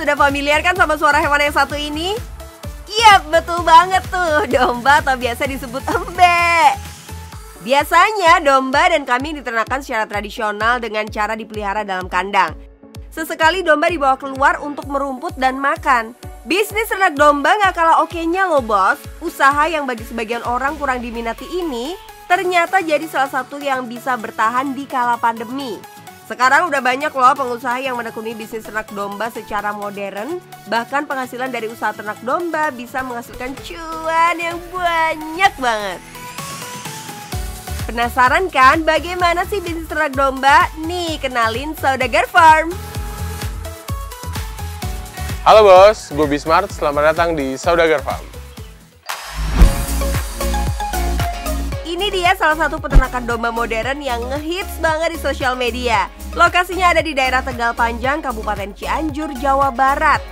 sudah familiar kan sama suara hewan yang satu ini? Iya, betul banget tuh, domba atau biasa disebut embe. Biasanya domba dan kambing diternakan secara tradisional dengan cara dipelihara dalam kandang. Sesekali domba dibawa keluar untuk merumput dan makan. Bisnis ternak domba gak kalah oke-nya loh bos. Usaha yang bagi sebagian orang kurang diminati ini ternyata jadi salah satu yang bisa bertahan di kala pandemi. Sekarang udah banyak loh pengusaha yang menekuni bisnis ternak domba secara modern. Bahkan penghasilan dari usaha ternak domba bisa menghasilkan cuan yang banyak banget. Penasaran kan bagaimana sih bisnis ternak domba? Nih, kenalin Saudagar Farm. Halo bos, gue Bismart, selamat datang di Saudagar Farm. Ini dia salah satu peternakan domba modern yang ngehits banget di sosial media. Lokasinya ada di daerah Tegal Panjang, Kabupaten Cianjur, Jawa Barat.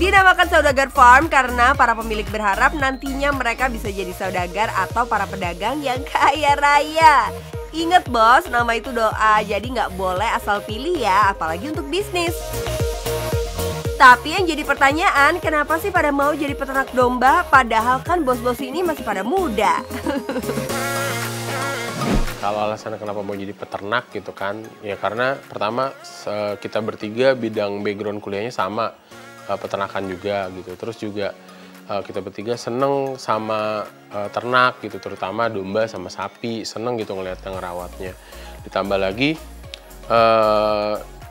Dinamakan Saudagar Farm karena para pemilik berharap nantinya mereka bisa jadi saudagar atau para pedagang yang kaya raya. Ingat bos, nama itu doa, jadi nggak boleh asal pilih ya, apalagi untuk bisnis. Tapi yang jadi pertanyaan, kenapa sih pada mau jadi peternak domba, padahal kan bos-bos ini masih pada muda? Kalau alasan kenapa mau jadi peternak gitu kan, ya karena pertama kita bertiga bidang background kuliahnya sama, peternakan juga gitu. Terus juga kita bertiga seneng sama ternak gitu, terutama domba sama sapi, seneng gitu ngeliatnya ngerawatnya. Ditambah lagi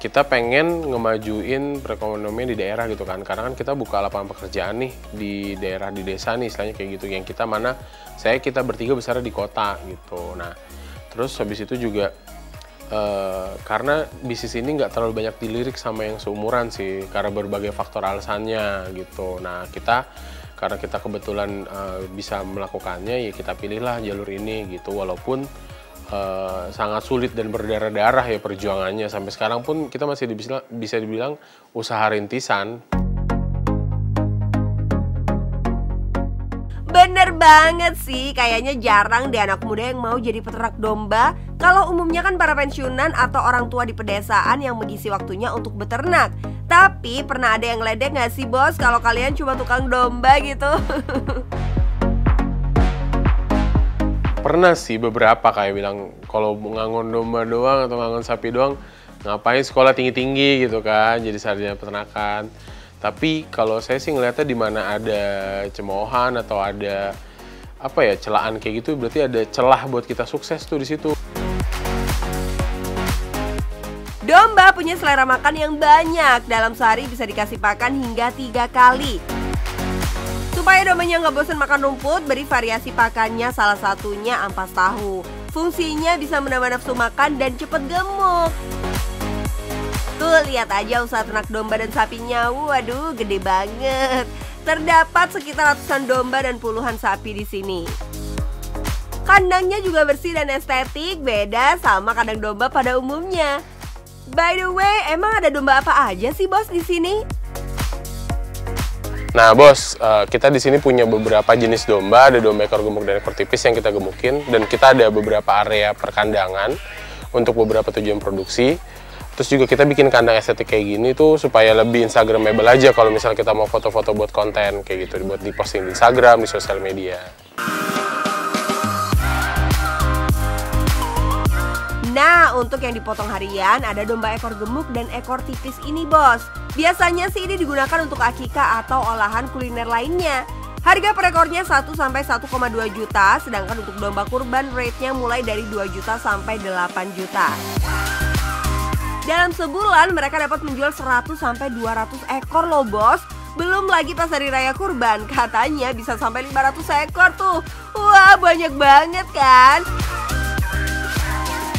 kita pengen ngemajuin perekonomian di daerah gitu kan, karena kan kita buka lapangan pekerjaan nih di daerah, di desa nih istilahnya kayak gitu, yang kita mana kita bertiga besar di kota gitu. Nah terus habis itu juga karena bisnis ini nggak terlalu banyak dilirik sama yang seumuran sih, karena berbagai faktor alasannya gitu. Nah karena kita kebetulan bisa melakukannya, ya kita pilihlah jalur ini gitu, walaupun sangat sulit dan berdarah-darah ya perjuangannya. Sampai sekarang pun kita masih bisa dibilang usaha rintisan. Bener banget sih, kayaknya jarang deh anak muda yang mau jadi peternak domba. Kalau umumnya kan para pensiunan atau orang tua di pedesaan yang mengisi waktunya untuk beternak. Tapi pernah ada yang ngeledek gak sih bos kalau kalian cuma tukang domba gitu? Pernah sih beberapa kayak bilang, kalau ngangon domba doang atau ngangon sapi doang, ngapain sekolah tinggi-tinggi gitu kan, jadi sarjana peternakan. Tapi kalau saya sih ngeliatnya di mana ada cemoohan atau ada celaan kayak gitu, berarti ada celah buat kita sukses tuh di situ. Domba punya selera makan yang banyak. Dalam sehari bisa dikasih pakan hingga 3 kali. Supaya dombanya nggak bosan makan rumput, beri variasi pakannya, salah satunya ampas tahu. Fungsinya bisa menambah nafsu makan dan cepet gemuk. Tuh, lihat aja usaha ternak domba dan sapinya. Waduh, gede banget. Terdapat sekitar ratusan domba dan puluhan sapi di sini. Kandangnya juga bersih dan estetik, beda sama kandang domba pada umumnya. By the way, emang ada domba apa aja sih bos di sini? Nah bos, kita di sini punya beberapa jenis domba, ada domba ekor gemuk dan ekor tipis yang kita gemukin, dan kita ada beberapa area perkandangan untuk beberapa tujuan produksi. Terus juga kita bikin kandang estetik kayak gini tuh supaya lebih instagramable aja kalau misalnya kita mau foto-foto buat konten kayak gitu, buat diposting di Instagram, di sosial media. Nah, untuk yang dipotong harian ada domba ekor gemuk dan ekor tipis ini bos. Biasanya sih ini digunakan untuk akikah atau olahan kuliner lainnya. Harga per ekornya 1 sampai 1,2 juta, sedangkan untuk domba kurban rate-nya mulai dari 2 juta sampai 8 juta. Dalam sebulan mereka dapat menjual 100 sampai 200 ekor loh bos. Belum lagi pas hari raya kurban, katanya bisa sampai 500 ekor tuh. Wah, banyak banget kan?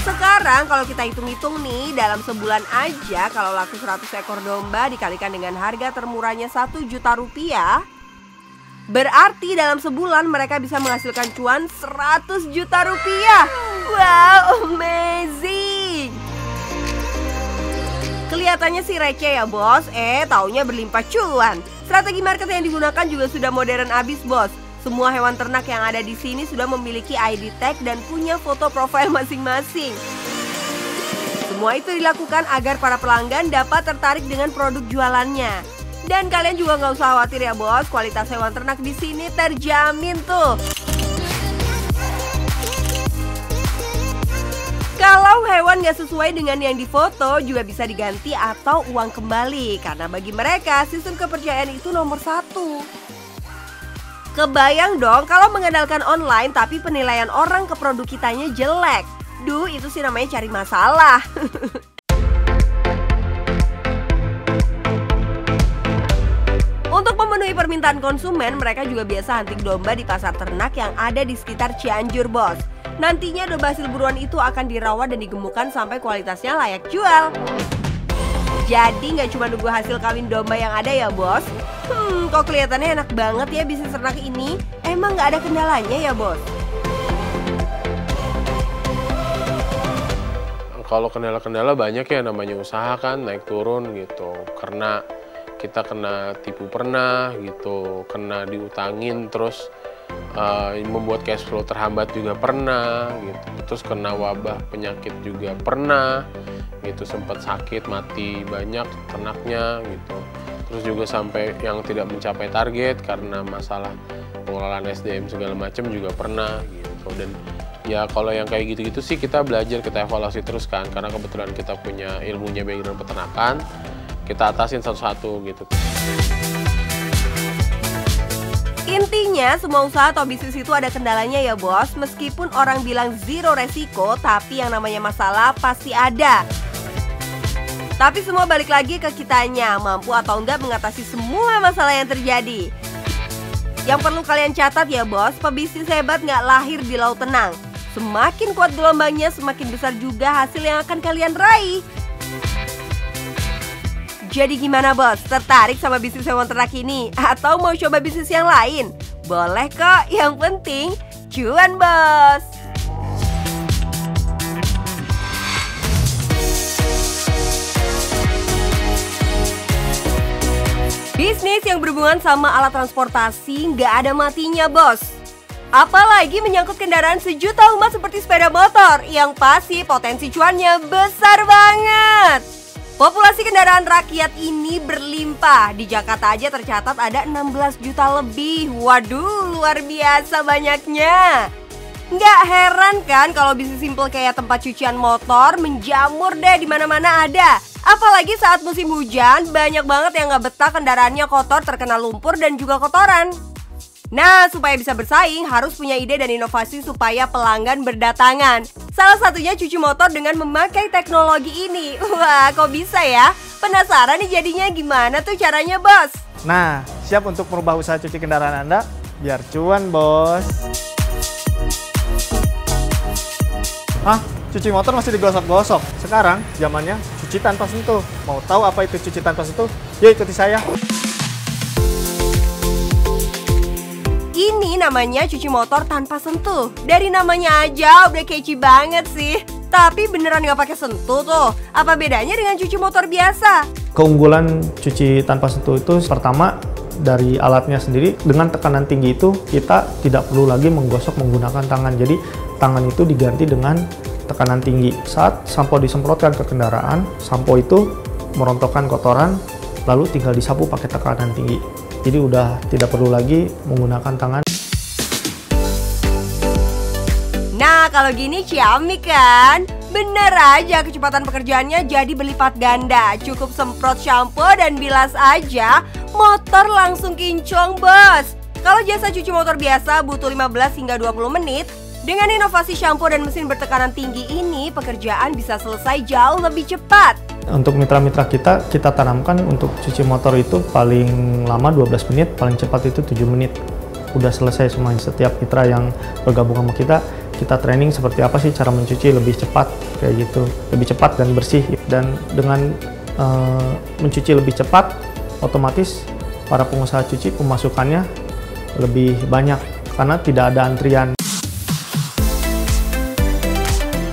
Sekarang kalau kita hitung-hitung nih, dalam sebulan aja kalau laku 100 ekor domba dikalikan dengan harga termurahnya 1 juta rupiah, berarti dalam sebulan mereka bisa menghasilkan cuan 100 juta rupiah. Wow, amazing! Kelihatannya sih receh ya bos, taunya berlimpah cuan. Strategi market yang digunakan juga sudah modern abis bos. Semua hewan ternak yang ada di sini sudah memiliki ID tag dan punya foto profil masing-masing. Semua itu dilakukan agar para pelanggan dapat tertarik dengan produk jualannya. Dan kalian juga nggak usah khawatir ya bos, kualitas hewan ternak di sini terjamin tuh. Kalau hewan nggak sesuai dengan yang difoto juga bisa diganti atau uang kembali. Karena bagi mereka sistem kepercayaan itu nomor 1. Kebayang dong kalau mengandalkan online tapi penilaian orang ke produk kitanya jelek. Duh, itu sih namanya cari masalah. Untuk memenuhi permintaan konsumen, mereka juga biasa hunting domba di pasar ternak yang ada di sekitar Cianjur, bos. Nantinya domba hasil buruan itu akan dirawat dan digemukkan sampai kualitasnya layak jual. Jadi nggak cuma nunggu hasil kawin domba yang ada ya bos. Kok kelihatannya enak banget ya bisnis ternak ini. Emang nggak ada kendalanya ya bos? Kalau kendala-kendala banyak ya, namanya usaha kan naik turun gitu. Karena kita kena tipu pernah gitu, kena diutangin terus membuat cash flow terhambat juga pernah gitu. Terus kena wabah penyakit juga pernah gitu, sempat sakit mati banyak ternaknya gitu. Terus juga sampai yang tidak mencapai target karena masalah pengelolaan SDM segala macam juga pernah gitu. Dan ya kalau yang kayak gitu-gitu sih kita belajar, kita evaluasi terus kan, karena kebetulan kita punya ilmunya background peternakan, kita atasin satu-satu gitu. Intinya semua usaha atau bisnis itu ada kendalanya ya bos. Meskipun orang bilang zero resiko, tapi yang namanya masalah pasti ada. Tapi semua balik lagi ke kitanya, mampu atau enggak mengatasi semua masalah yang terjadi. Yang perlu kalian catat ya bos, pebisnis hebat nggak lahir di laut tenang. Semakin kuat gelombangnya, semakin besar juga hasil yang akan kalian raih. Jadi gimana bos? Tertarik sama bisnis hewan ternak ini? Atau mau coba bisnis yang lain? Boleh kok, yang penting cuan bos! Bisnis yang berhubungan sama alat transportasi nggak ada matinya bos. Apalagi menyangkut kendaraan sejuta umat seperti sepeda motor, yang pasti potensi cuannya besar banget. Populasi kendaraan rakyat ini berlimpah. Di Jakarta aja tercatat ada 16 juta lebih. Waduh, luar biasa banyaknya. Nggak heran kan kalau bisnis simple kayak tempat cucian motor menjamur deh di mana-mana ada. Apalagi saat musim hujan, banyak banget yang nggak betah kendaraannya kotor, terkena lumpur dan juga kotoran. Nah, supaya bisa bersaing harus punya ide dan inovasi supaya pelanggan berdatangan. Salah satunya cuci motor dengan memakai teknologi ini. Wah, kok bisa ya? Penasaran nih jadinya gimana tuh caranya, bos? Nah, siap untuk merubah usaha cuci kendaraan Anda? Biar cuan, bos. Hah? Cuci motor masih digosok-gosok? Sekarang zamannya cuci tanpa sentuh. Mau tahu apa itu cuci tanpa sentuh? Yuk ikuti saya. Ini namanya cuci motor tanpa sentuh. Dari namanya aja udah catchy banget sih. Tapi beneran nggak pakai sentuh tuh. Apa bedanya dengan cuci motor biasa? Keunggulan cuci tanpa sentuh itu pertama dari alatnya sendiri. Dengan tekanan tinggi itu kita tidak perlu lagi menggosok menggunakan tangan. Jadi tangan itu diganti dengan tekanan tinggi. Saat sampo disemprotkan ke kendaraan, sampo itu merontokkan kotoran lalu tinggal disapu pakai tekanan tinggi. Jadi udah tidak perlu lagi menggunakan tangan. Nah, kalau gini ciamik kan? Bener aja kecepatan pekerjaannya jadi berlipat ganda. Cukup semprot shampoo dan bilas aja, motor langsung kinclong bos. Kalau jasa cuci motor biasa butuh 15 hingga 20 menit, dengan inovasi shampoo dan mesin bertekanan tinggi ini, pekerjaan bisa selesai jauh lebih cepat. Untuk mitra-mitra kita tanamkan untuk cuci motor itu paling lama 12 menit, paling cepat itu 7 menit. Udah selesai semuanya. Setiap mitra yang bergabung sama kita training seperti apa sih cara mencuci lebih cepat, kayak gitu. Lebih cepat dan bersih. Dan dengan mencuci lebih cepat, otomatis para pengusaha cuci pemasukannya lebih banyak karena tidak ada antrian.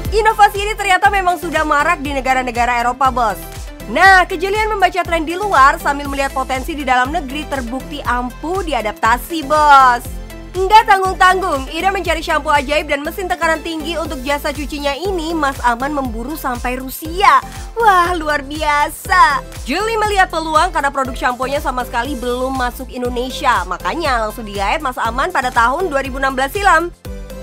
Inovasi ini ternyata memang sudah marak di negara-negara Eropa, bos. Nah, kejelian membaca tren di luar sambil melihat potensi di dalam negeri terbukti ampuh diadaptasi, bos. Nggak tanggung-tanggung, ide mencari shampoo ajaib dan mesin tekanan tinggi untuk jasa cucinya ini, Mas Aman memburu sampai Rusia. Wah, luar biasa. Juli melihat peluang karena produk shampoo-nya sama sekali belum masuk Indonesia. Makanya langsung digait Mas Aman pada tahun 2016 silam.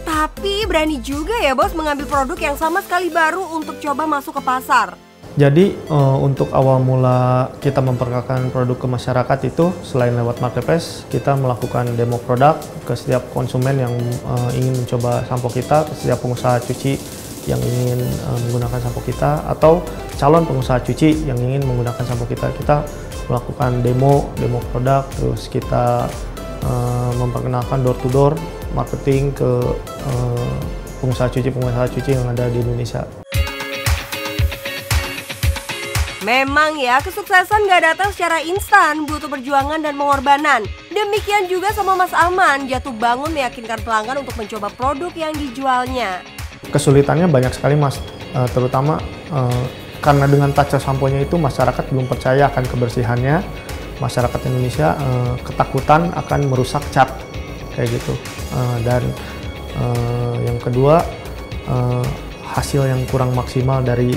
Tapi berani juga ya bos mengambil produk yang sama sekali baru untuk coba masuk ke pasar. Jadi untuk awal mula kita memperkenalkan produk ke masyarakat itu selain lewat marketplace, kita melakukan demo produk ke setiap konsumen yang ingin mencoba sampo kita, ke setiap pengusaha cuci yang ingin menggunakan sampo kita, atau calon pengusaha cuci yang ingin menggunakan sampo kita. Kita melakukan demo produk, terus kita memperkenalkan door to door marketing ke pengusaha cuci yang ada di Indonesia. Memang ya, kesuksesan gak datang secara instan, butuh perjuangan dan pengorbanan. Demikian juga sama Mas Aman, jatuh bangun meyakinkan pelanggan untuk mencoba produk yang dijualnya. Kesulitannya banyak sekali Mas, terutama karena dengan touch samponya itu masyarakat belum percaya akan kebersihannya. Masyarakat Indonesia ketakutan akan merusak cat, kayak gitu. Dan yang kedua, hasil yang kurang maksimal dari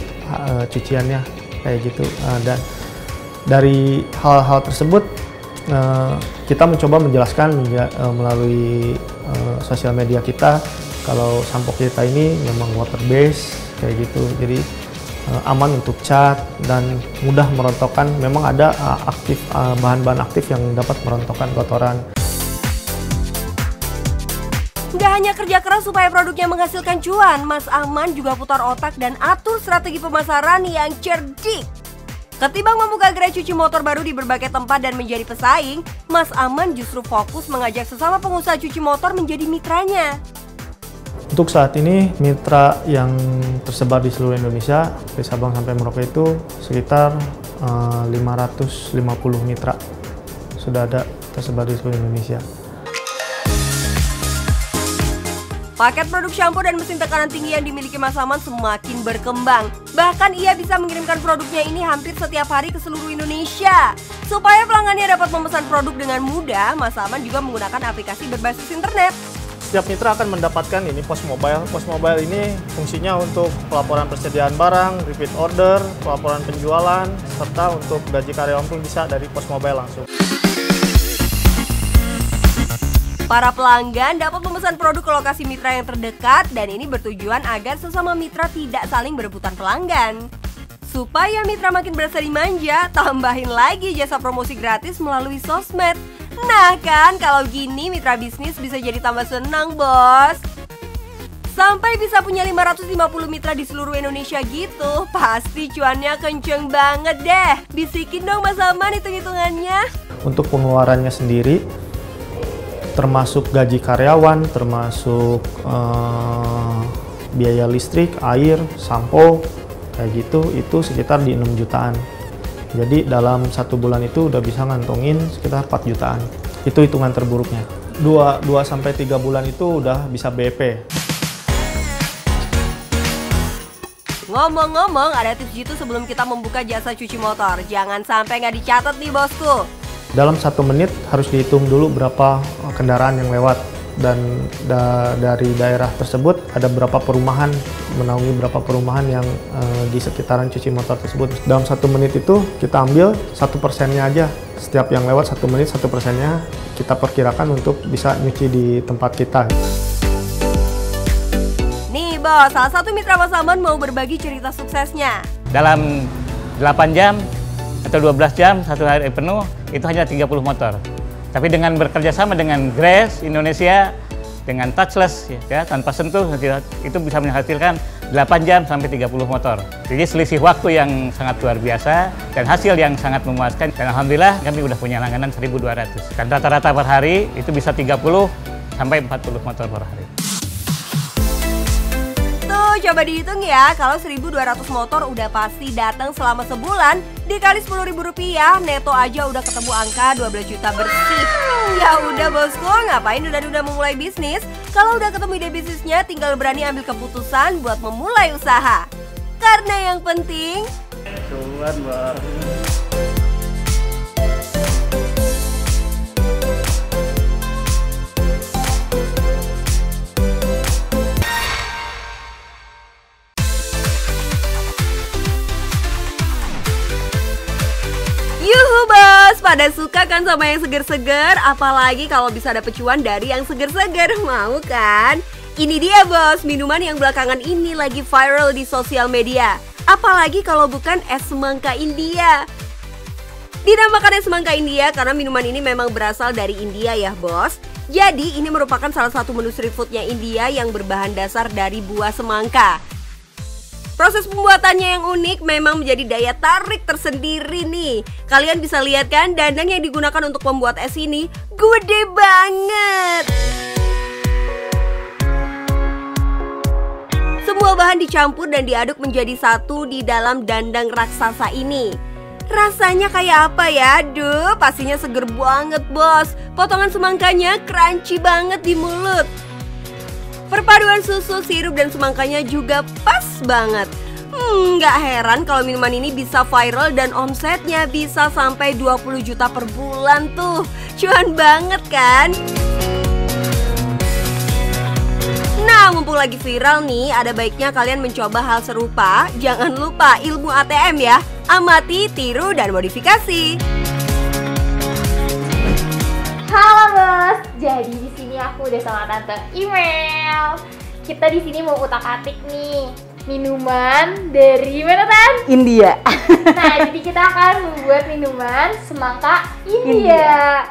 cuciannya. Kayak gitu, dan dari hal-hal tersebut kita mencoba menjelaskan melalui sosial media kita kalau sampo kita ini memang water based kayak gitu, jadi aman untuk cat dan mudah merontokkan. Memang ada bahan-bahan aktif yang dapat merontokkan kotoran. Nggak hanya kerja keras supaya produknya menghasilkan cuan, Mas Aman juga putar otak dan atur strategi pemasaran yang cerdik. Ketimbang membuka gerai cuci motor baru di berbagai tempat dan menjadi pesaing, Mas Aman justru fokus mengajak sesama pengusaha cuci motor menjadi mitranya. Untuk saat ini, mitra yang tersebar di seluruh Indonesia, dari Sabang sampai Merauke itu sekitar 550 mitra sudah ada tersebar di seluruh Indonesia. Paket produk shampoo dan mesin tekanan tinggi yang dimiliki Mas Aman semakin berkembang. Bahkan ia bisa mengirimkan produknya ini hampir setiap hari ke seluruh Indonesia. Supaya pelanggannya dapat memesan produk dengan mudah, Mas Aman juga menggunakan aplikasi berbasis internet. Setiap mitra akan mendapatkan ini pos mobile. Pos mobile ini fungsinya untuk pelaporan persediaan barang, repeat order, pelaporan penjualan, serta untuk gaji karyawan pun bisa dari pos mobile langsung. Para pelanggan dapat memesan produk ke lokasi mitra yang terdekat dan ini bertujuan agar sesama mitra tidak saling berebutan pelanggan. Supaya mitra makin berasa dimanja, tambahin lagi jasa promosi gratis melalui sosmed. Nah kan, kalau gini mitra bisnis bisa jadi tambah senang bos. Sampai bisa punya 550 mitra di seluruh Indonesia gitu, pasti cuannya kenceng banget deh. Bisikin dong Mas Aman hitung-hitungannya. Untuk pengeluarannya sendiri, termasuk gaji karyawan, termasuk biaya listrik, air, sampo, kayak gitu, itu sekitar di 6 jutaan. Jadi dalam 1 bulan itu udah bisa ngantongin sekitar 4 jutaan. Itu hitungan terburuknya. 2-3 bulan itu udah bisa BP. Ngomong-ngomong, ada tips gitu sebelum kita membuka jasa cuci motor. Jangan sampai nggak dicatat nih bosku. Dalam 1 menit harus dihitung dulu berapa kendaraan yang lewat, dan dari daerah tersebut ada berapa perumahan, menaungi berapa perumahan yang di sekitaran cuci motor tersebut. Dalam 1 menit itu kita ambil 1%-nya aja. Setiap yang lewat 1 menit 1%-nya kita perkirakan untuk bisa nyuci di tempat kita. Nih bos, salah satu mitra Mas Aman mau berbagi cerita suksesnya. Dalam 8 jam atau 12 jam, 1 hari penuh, itu hanya 30 motor. Tapi dengan bekerja sama dengan Grace Indonesia, dengan touchless, ya, tanpa sentuh, itu bisa menghasilkan 8 jam sampai 30 motor. Jadi selisih waktu yang sangat luar biasa dan hasil yang sangat memuaskan. Dan alhamdulillah kami udah punya langganan 1.200. Dan rata-rata per hari itu bisa 30 sampai 40 motor per hari. Coba dihitung ya, kalau 1.200 motor udah pasti datang selama sebulan, dikali Rp10.000 neto aja udah ketemu angka 12 juta bersih. Ya udah bosku, ngapain udah memulai bisnis? Kalau udah ketemu ide bisnisnya, tinggal berani ambil keputusan buat memulai usaha. Karena yang penting Cuan, Mbak. pada suka kan sama yang seger-seger? Apalagi kalau bisa dapet cuan dari yang seger-seger, mau kan? Ini dia bos, minuman yang belakangan ini lagi viral di sosial media. Apalagi kalau bukan es semangka India. Dinamakan es semangka India karena minuman ini memang berasal dari India ya bos. Jadi ini merupakan salah satu menu street foodnya India yang berbahan dasar dari buah semangka. Proses pembuatannya yang unik memang menjadi daya tarik tersendiri nih. Kalian bisa lihat kan dandang yang digunakan untuk membuat es ini gede banget. Semua bahan dicampur dan diaduk menjadi satu di dalam dandang raksasa ini. Rasanya kayak apa ya? Duh, pastinya seger banget bos. Potongan semangkanya crunchy banget di mulut. Perpaduan susu, sirup, dan semangkanya juga pas banget. Nggak heran kalau minuman ini bisa viral dan omsetnya bisa sampai 20 juta per bulan tuh. Cuan banget kan? Nah, mumpung lagi viral nih, ada baiknya kalian mencoba hal serupa. Jangan lupa ilmu ATM ya. Amati, tiru, dan modifikasi. Halo bos, jadi di sini aku udah sama tante Email. Kita di sini mau utak-atik nih minuman dari mana Tan? India. Nah, jadi kita akan membuat minuman semangka India.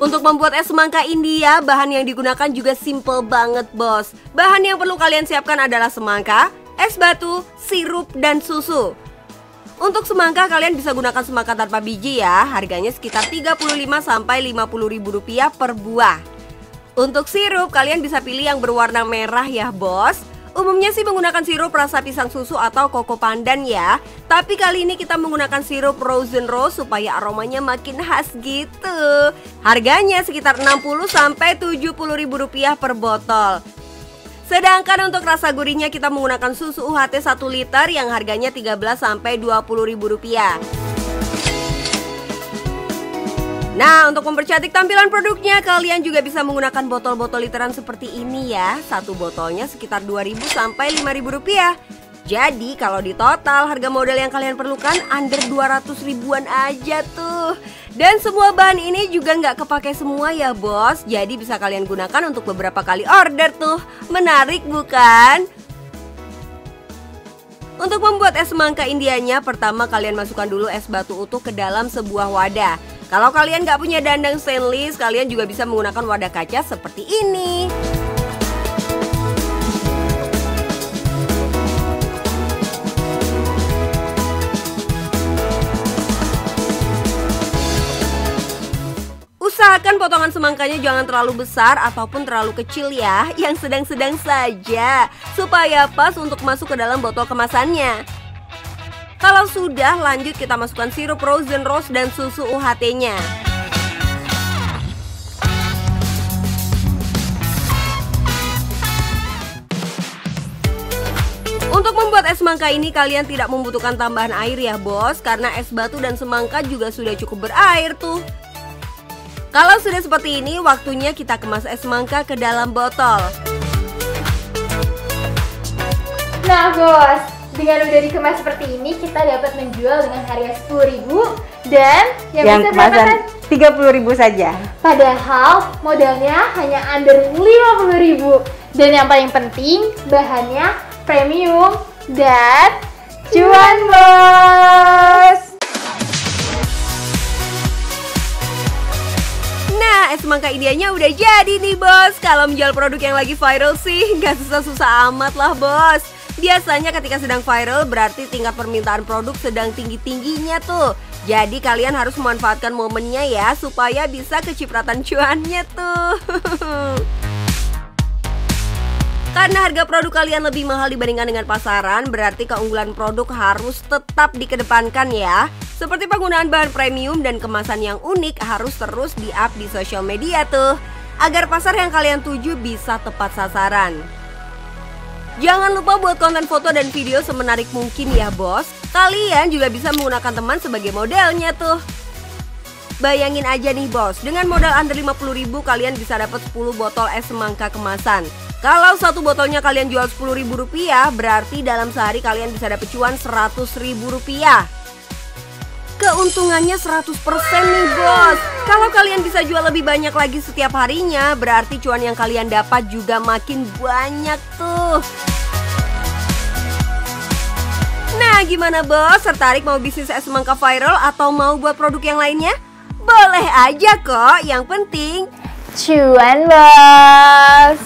Untuk membuat es semangka India, bahan yang digunakan juga simple banget bos. Bahan yang perlu kalian siapkan adalah semangka, es batu, sirup, dan susu. Untuk semangka kalian bisa gunakan semangka tanpa biji ya. Harganya sekitar 35-50 ribu rupiah per buah. Untuk sirup kalian bisa pilih yang berwarna merah ya bos. Umumnya sih menggunakan sirup rasa pisang susu atau koko pandan ya. Tapi kali ini kita menggunakan sirup frozen rose supaya aromanya makin khas gitu. Harganya sekitar 60-70 ribu rupiah per botol. Sedangkan untuk rasa gurihnya kita menggunakan susu UHT 1 liter yang harganya 13-20 ribu rupiah. Nah, untuk mempercantik tampilan produknya, kalian juga bisa menggunakan botol-botol literan seperti ini ya. Satu botolnya sekitar 2.000-5.000 rupiah. Jadi kalau di total harga modal yang kalian perlukan under 200 ribuan aja tuh. Dan semua bahan ini juga nggak kepake semua ya bos. Jadi bisa kalian gunakan untuk beberapa kali order tuh. Menarik bukan? Untuk membuat es semangka Indianya, pertama kalian masukkan dulu es batu utuh ke dalam sebuah wadah. Kalau kalian nggak punya dandang stainless, kalian juga bisa menggunakan wadah kaca seperti ini. Usahakan potongan semangkanya jangan terlalu besar ataupun terlalu kecil ya, yang sedang-sedang saja, supaya pas untuk masuk ke dalam botol kemasannya. Kalau sudah, lanjut kita masukkan sirup frozen rose dan susu UHT-nya. Untuk membuat es semangka ini kalian tidak membutuhkan tambahan air ya bos, karena es batu dan semangka juga sudah cukup berair tuh. Kalau sudah seperti ini, waktunya kita kemas es semangka ke dalam botol. Nah bos, dengan udah dikemas seperti ini, kita dapat menjual dengan harga 10.000 dan yang bisa kemasan berapa? 30.000 saja. Padahal modalnya hanya under 50.000. Dan yang paling penting, bahannya premium dan cuan bos. Nah, es semangka Indianya udah jadi nih bos. Kalau menjual produk yang lagi viral sih nggak susah-susah amat lah bos. Biasanya ketika sedang viral berarti tingkat permintaan produk sedang tinggi-tingginya tuh. Jadi kalian harus memanfaatkan momennya ya, supaya bisa kecipratan cuannya tuh. Karena harga produk kalian lebih mahal dibandingkan dengan pasaran, berarti keunggulan produk harus tetap dikedepankan ya. Seperti penggunaan bahan premium dan kemasan yang unik harus terus di-up di sosial media tuh, agar pasar yang kalian tuju bisa tepat sasaran. Jangan lupa buat konten foto dan video semenarik mungkin ya bos. Kalian juga bisa menggunakan teman sebagai modelnya tuh. Bayangin aja nih bos, dengan modal under 50.000 kalian bisa dapat 10 botol es semangka kemasan. Kalau satu botolnya kalian jual Rp10.000, berarti dalam sehari kalian bisa dapat cuan Rp100.000. Keuntungannya 100% nih bos. Kalau kalian bisa jual lebih banyak lagi setiap harinya, berarti cuan yang kalian dapat juga makin banyak tuh. Nah gimana bos, tertarik mau bisnis es semangka viral atau mau buat produk yang lainnya? Boleh aja kok, yang penting cuan bos.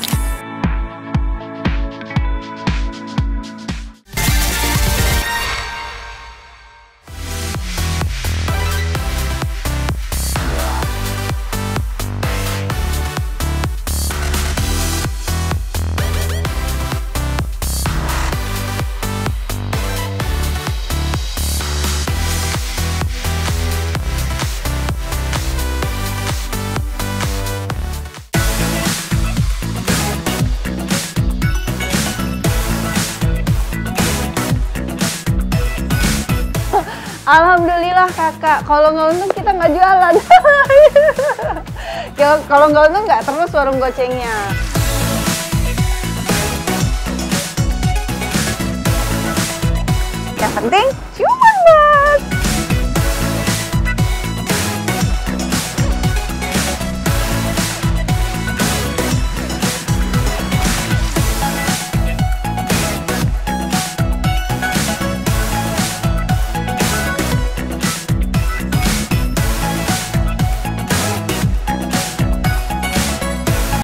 Alhamdulillah kakak, kalau nggak untung kita nggak jualan. Kalau nggak untung nggak terus warung gocengnya. Yang penting cuan.